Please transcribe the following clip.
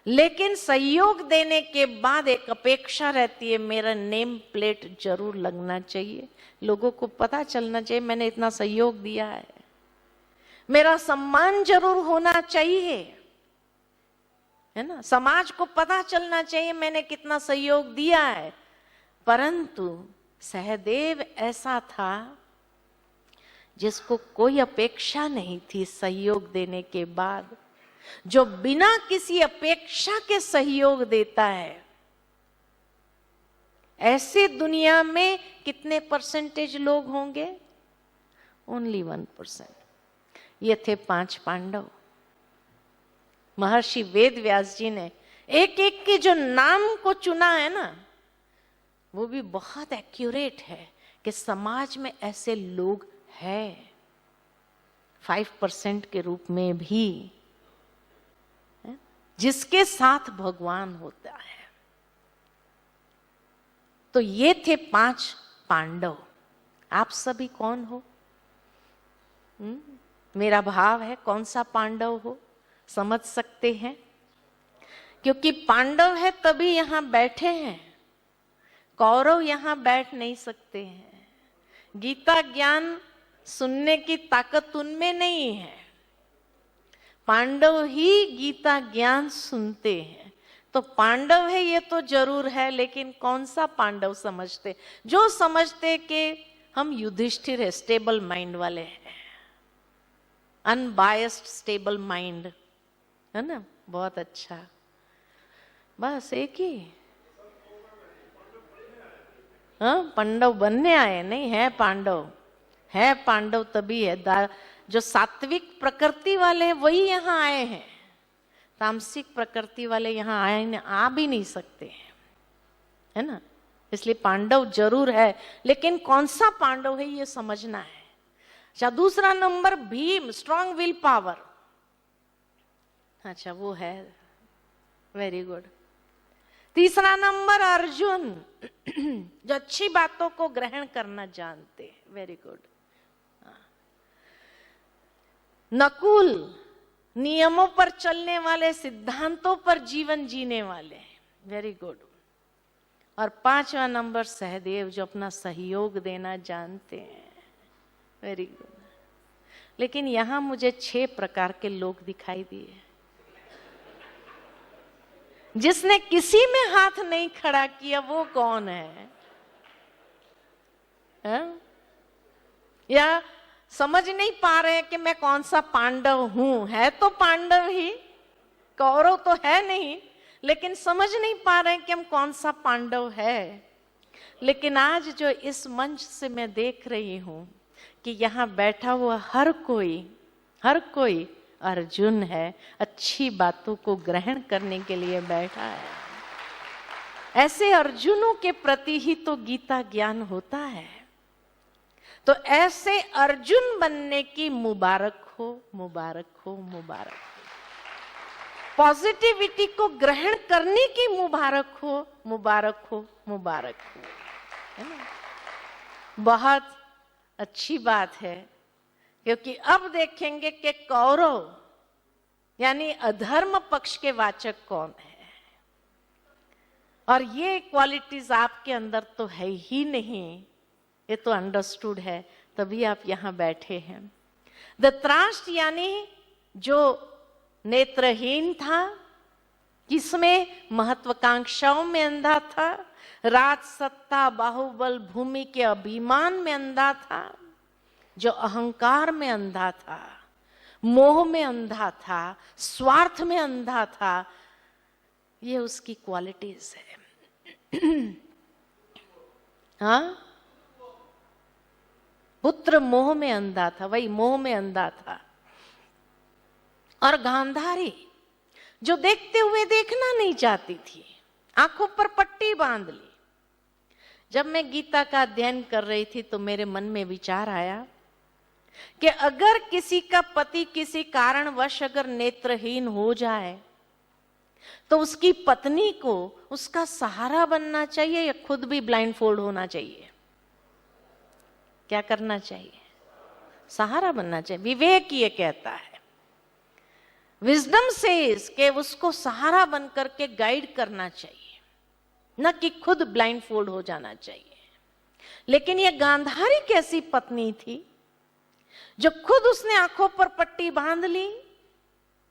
लेकिन सहयोग देने के बाद एक अपेक्षा रहती है, मेरा नेम प्लेट जरूर लगना चाहिए, लोगों को पता चलना चाहिए मैंने इतना सहयोग दिया है, मेरा सम्मान जरूर होना चाहिए, है ना। समाज को पता चलना चाहिए मैंने कितना सहयोग दिया है। परंतु सहदेव ऐसा था जिसको कोई अपेक्षा नहीं थी सहयोग देने के बाद, जो बिना किसी अपेक्षा के सहयोग देता है। ऐसे दुनिया में कितने परसेंटेज लोग होंगे? ओनली 1%। ये थे 5 पांडव। महर्षि वेद व्यास जी ने एक एक के जो नाम को चुना है ना, वो भी बहुत एक्यूरेट है कि समाज में ऐसे लोग हैं 5% के रूप में भी, जिसके साथ भगवान होता है। तो ये थे 5 पांडव। आप सभी कौन हो? मेरा भाव है कौन सा पांडव हो समझ सकते हैं, क्योंकि पांडव है तभी यहां बैठे हैं, कौरव यहां बैठ नहीं सकते हैं। गीता ज्ञान सुनने की ताकत उनमें नहीं है, पांडव ही गीता ज्ञान सुनते हैं। तो पांडव है ये तो जरूर है, लेकिन कौन सा पांडव समझते? जो समझते कि हम युधिष्ठिर है, स्टेबल माइंड वाले हैं, अनबायस्ड स्टेबल माइंड, है ना, बहुत अच्छा। बस एक ही, हाँ, पांडव बनने आए नहीं है, पांडव है, पांडव तभी है जो सात्विक प्रकृति वाले हैं वही यहाँ आए हैं, तामसिक प्रकृति वाले यहाँ आए आ भी नहीं सकते हैं, है ना। इसलिए पांडव जरूर है, लेकिन कौन सा पांडव है ये समझना है। अच्छा, दूसरा number Bhim, strong will power. अच्छा, वो है, वेरी गुड। तीसरा नंबर अर्जुन, जो अच्छी बातों को ग्रहण करना जानते हैं, वेरी गुड। नकुल, नियमों पर चलने वाले, सिद्धांतों पर जीवन जीने वाले, वेरी गुड। और 5वां नंबर सहदेव, जो अपना सहयोग देना जानते हैं, वेरी गुड। लेकिन यहां मुझे 6 प्रकार के लोग दिखाई दिए। जिसने किसी में हाथ नहीं खड़ा किया वो कौन है? या समझ नहीं पा रहे हैं कि मैं कौन सा पांडव हूं? है तो पांडव ही, कौरव तो है नहीं, लेकिन समझ नहीं पा रहे हैं कि हम कौन सा पांडव है। लेकिन आज जो इस मंच से मैं देख रही हूं कि यहाँ बैठा हुआ हर कोई अर्जुन है, अच्छी बातों को ग्रहण करने के लिए बैठा है। ऐसे अर्जुनों के प्रति ही तो गीता ज्ञान होता है। तो ऐसे अर्जुन बनने की मुबारक हो, मुबारक हो, मुबारक हो। पॉजिटिविटी को ग्रहण करने की मुबारक हो, मुबारक हो, मुबारक हो, है ना। बहुत अच्छी बात है, क्योंकि अब देखेंगे कि कौरव यानी अधर्म पक्ष के वाचक कौन है, और ये क्वालिटीज आपके अंदर तो है ही नहीं, ये तो अंडरस्टूड है, तभी आप यहां बैठे हैं। धृतराष्ट्र यानी जो नेत्रहीन था, किसमें? महत्वाकांक्षाओं में अंधा था, राज सत्ता बाहुबल भूमि के अभिमान में अंधा था, जो अहंकार में अंधा था, मोह में अंधा था, स्वार्थ में अंधा था। ये उसकी क्वालिटीज है। हाँ, पुत्र मोह में अंधा था, वही मोह में अंधा था। और गांधारी, जो देखते हुए देखना नहीं चाहती थी, आंखों पर पट्टी बांध ली। जब मैं गीता का अध्ययन कर रही थी तो मेरे मन में विचार आया कि अगर किसी का पति किसी कारणवश अगर नेत्रहीन हो जाए तो उसकी पत्नी को उसका सहारा बनना चाहिए या खुद भी ब्लाइंड फोल्ड होना चाहिए? क्या करना चाहिए? सहारा बनना चाहिए। विवेक ये कहता है। विजडम सेज कि उसको सहारा बन करके गाइड करना चाहिए, न कि खुद ब्लाइंड फोल्ड हो जाना चाहिए। लेकिन ये गांधारी कैसी पत्नी थी जो खुद उसने आंखों पर पट्टी बांध ली